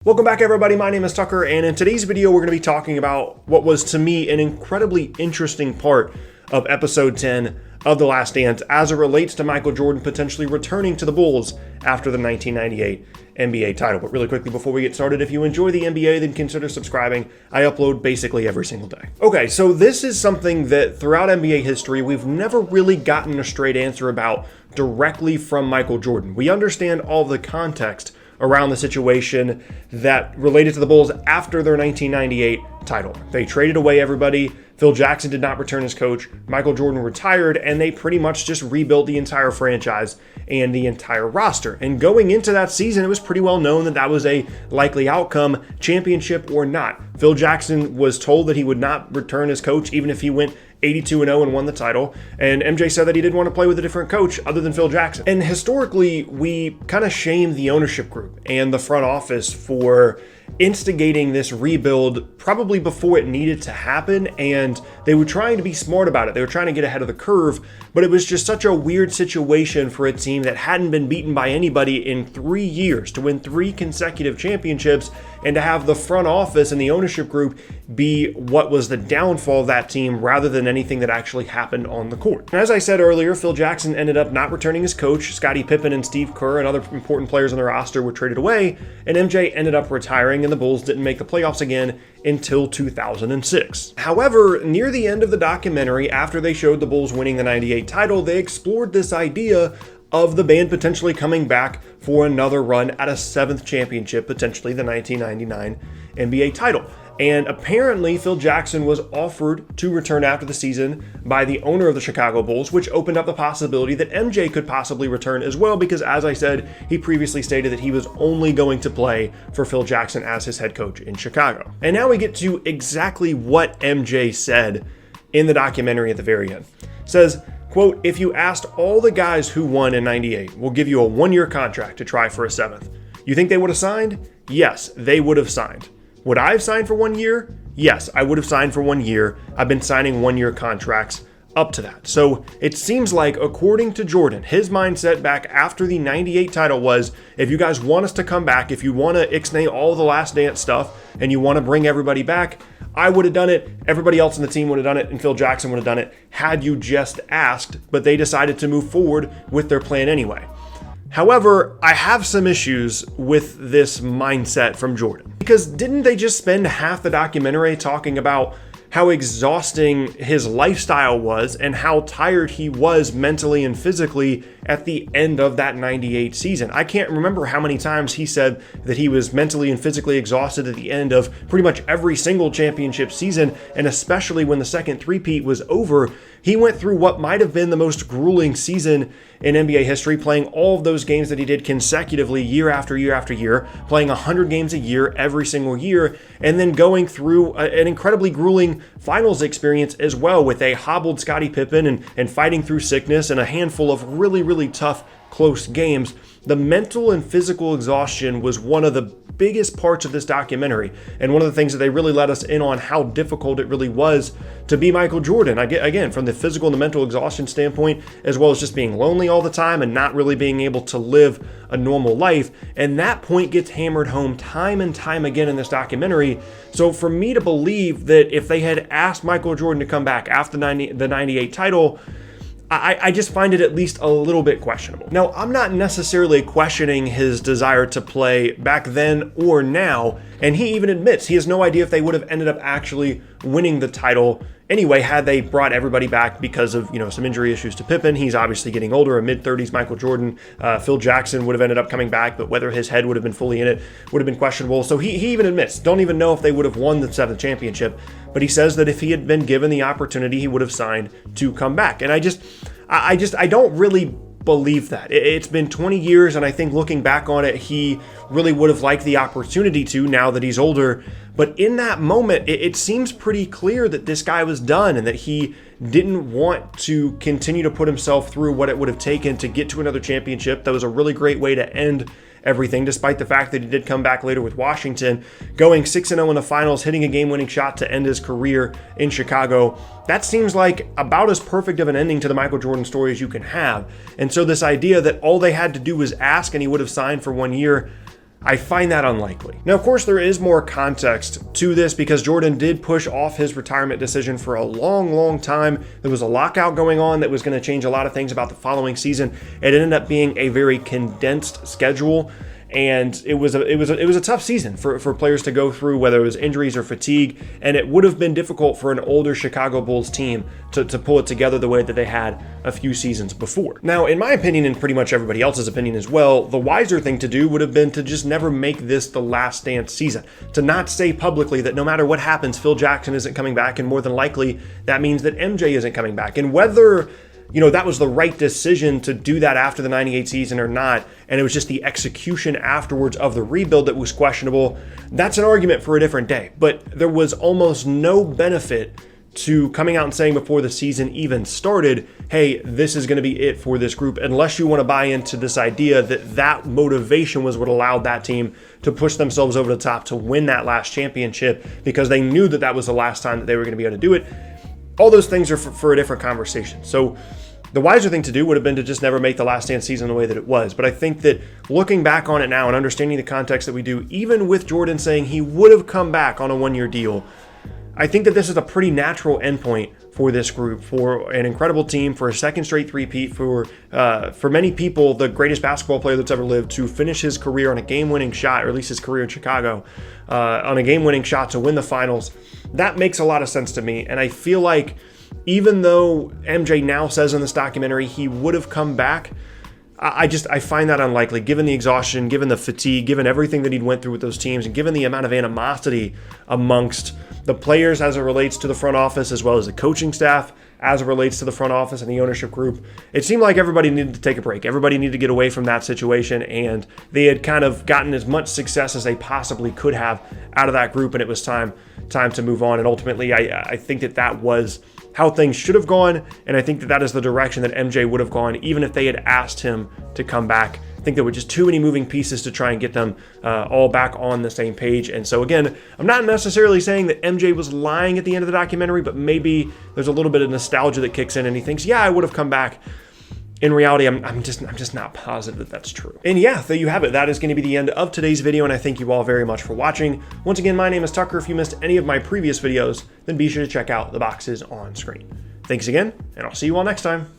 Welcome back, everybody. My name is Tucker, and in today's video, we're going to be talking about what was, to me, an incredibly interesting part of episode 10 of The Last Dance as it relates to Michael Jordan potentially returning to the Bulls after the 1998 NBA title. But really quickly, before we get started, if you enjoy the NBA, then consider subscribing. I upload basically every single day. Okay, so this is something that throughout NBA history, we've never really gotten a straight answer about directly from Michael Jordan. We understand all the context around the situation that related to the Bulls after their 1998 title. They traded away everybody. Phil Jackson did not return as coach. Michael Jordan retired, and they pretty much just rebuilt the entire franchise and the entire roster. And going into that season, it was pretty well known that that was a likely outcome, championship or not. Phil Jackson was told that he would not return as coach even if he went 82-0 and won the title. And MJ said that he didn't want to play with a different coach other than Phil Jackson. And historically, we kind of shame the ownership group and the front office for instigating this rebuild probably before it needed to happen, and they were trying to be smart about it. They were trying to get ahead of the curve, but it was just such a weird situation for a team that hadn't been beaten by anybody in 3 years to win 3 consecutive championships and to have the front office and the ownership group be what was the downfall of that team rather than anything that actually happened on the court. And as I said earlier, Phil Jackson ended up not returning as coach. Scottie Pippen and Steve Kerr and other important players on the roster were traded away, and MJ ended up retiring, and the Bulls didn't make the playoffs again until 2006. However, near the end of the documentary, after they showed the Bulls winning the 98 title, they explored this idea of the band potentially coming back for another run at a 7th championship, potentially the 1999 NBA title. And apparently, Phil Jackson was offered to return after the season by the owner of the Chicago Bulls, which opened up the possibility that MJ could possibly return as well, because as I said, he previously stated that he was only going to play for Phil Jackson as his head coach in Chicago. And now we get to exactly what MJ said in the documentary at the very end. It says, quote, "If you asked all the guys who won in 98, we'll give you a 1-year contract to try for a 7th. You think they would have signed? Yes, they would have signed. Would I have signed for 1 year? Yes, I would have signed for 1 year. I've been signing 1-year contracts up to that." So it seems like, according to Jordan, his mindset back after the 98 title was, if you guys want us to come back, if you want to ixnay all the Last Dance stuff and you want to bring everybody back, I would have done it, everybody else on the team would have done it, and Phil Jackson would have done it had you just asked, but they decided to move forward with their plan anyway. However, I have some issues with this mindset from Jordan, because didn't they just spend half the documentary talking about how exhausting his lifestyle was and how tired he was mentally and physically at the end of that 98 season? I can't remember how many times he said that he was mentally and physically exhausted at the end of pretty much every single championship season, and especially when the second three-peat was over. He went through what might have been the most grueling season in NBA history, playing all of those games that he did consecutively year after year after year, playing 100 games a year every single year, and then going through an incredibly grueling finals experience as well, with a hobbled Scottie Pippen and fighting through sickness and a handful of really, really tough, close games. The mental and physical exhaustion was one of the biggest parts of this documentary, and one of the things that they really let us in on how difficult it really was to be Michael Jordan. Again, from the physical and the mental exhaustion standpoint, as well as just being lonely all the time and not really being able to live a normal life. And that point gets hammered home time and time again in this documentary. So for me to believe that if they had asked Michael Jordan to come back after the 98 title, I just find it at least a little bit questionable. Now, I'm not necessarily questioning his desire to play back then or now, and he even admits he has no idea if they would have ended up actually winning the title anyway had they brought everybody back because of, some injury issues to Pippen. He's obviously getting older, a mid-30s Michael Jordan. Phil Jackson would have ended up coming back, but whether his head would have been fully in it would have been questionable. So he even admits, don't even know if they would have won the 7th championship, but he says that if he had been given the opportunity, he would have signed to come back. And I don't really believe that. It's been 20 years, and I think looking back on it, he really would have liked the opportunity to now that he's older. But in that moment, it seems pretty clear that this guy was done and that he didn't want to continue to put himself through what it would have taken to get to another championship. That was a really great way to end everything, despite the fact that he did come back later with Washington, going 6-0 in the finals, hitting a game-winning shot to end his career in Chicago. That seems like about as perfect of an ending to the Michael Jordan story as you can have. And so this idea that all they had to do was ask and he would have signed for 1 year, I find that unlikely. Now, of course, there is more context to this because Jordan did push off his retirement decision for a long time. There was a lockout going on that was going to change a lot of things about the following season. It ended up being a very condensed schedule, and it was a tough season for players to go through, whether it was injuries or fatigue, and it would have been difficult for an older Chicago Bulls team to pull it together the way that they had a few seasons before. Now, in my opinion, and pretty much everybody else's opinion as well, the wiser thing to do would have been to just never make this the last dance season, to not say publicly that no matter what happens, Phil Jackson isn't coming back, and more than likely that means that MJ isn't coming back. And whether that was the right decision to do that after the 98 season or not, and it was just the execution afterwards of the rebuild that was questionable, that's an argument for a different day. But there was almost no benefit to coming out and saying before the season even started, hey, this is going to be it for this group, unless you want to buy into this idea that that motivation was what allowed that team to push themselves over the top to win that last championship, because they knew that that was the last time that they were going to be able to do it. All those things are for a different conversation. So the wiser thing to do would have been to just never make the Last Dance season the way that it was. But I think that looking back on it now and understanding the context that we do, even with Jordan saying he would have come back on a one-year deal, I think that this is a pretty natural endpoint for this group, for an incredible team, for a second straight three-peat, for many people, the greatest basketball player that's ever lived, to finish his career on a game-winning shot, or at least his career in Chicago, on a game-winning shot to win the finals. That makes a lot of sense to me, and I feel like even though MJ now says in this documentary he would have come back, I find that unlikely, given the exhaustion, given the fatigue, given everything that he'd went through with those teams, and given the amount of animosity amongst the players as it relates to the front office, as well as the coaching staff as it relates to the front office and the ownership group. It seemed like everybody needed to take a break. Everybody needed to get away from that situation, and they had kind of gotten as much success as they possibly could have out of that group, and it was time to move on. And ultimately, I think that was how things should have gone, and I think that is the direction that MJ would have gone, even if they had asked him to come back. I think there were just too many moving pieces to try and get them all back on the same page. And so again, I'm not necessarily saying that MJ was lying at the end of the documentary, but maybe there's a little bit of nostalgia that kicks in and he thinks, yeah, I would have come back. In reality, I'm just not positive that that's true. And yeah, there you have it. That is going to be the end of today's video, and I thank you all very much for watching. Once again, my name is Tucker. If you missed any of my previous videos, then be sure to check out the boxes on screen. Thanks again, and I'll see you all next time.